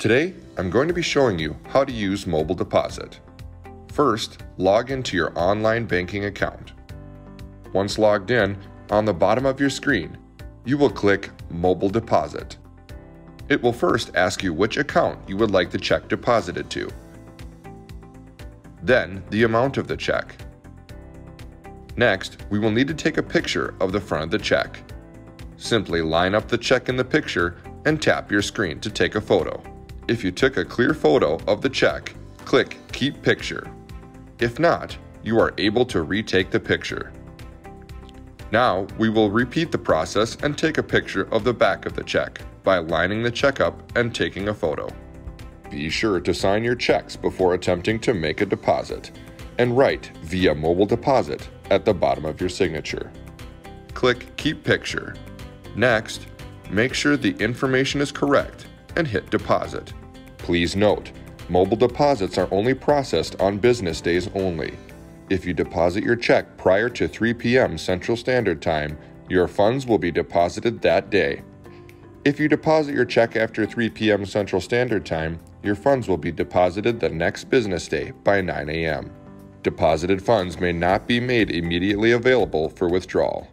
Today, I'm going to be showing you how to use mobile deposit. First, log into your online banking account. Once logged in, on the bottom of your screen, you will click Mobile Deposit. It will first ask you which account you would like the check deposited to. Then, the amount of the check. Next, we will need to take a picture of the front of the check. Simply line up the check in the picture and tap your screen to take a photo. If you took a clear photo of the check, click Keep Picture. If not, you are able to retake the picture. Now, we will repeat the process and take a picture of the back of the check by lining the check up and taking a photo. Be sure to sign your checks before attempting to make a deposit, and write via mobile deposit at the bottom of your signature. Click Keep Picture. Next, make sure the information is correct and hit Deposit. Please note, mobile deposits are only processed on business days only. If you deposit your check prior to 3 p.m. Central Standard Time, your funds will be deposited that day. If you deposit your check after 3 p.m. Central Standard Time, your funds will be deposited the next business day by 9 a.m. Deposited funds may not be made immediately available for withdrawal.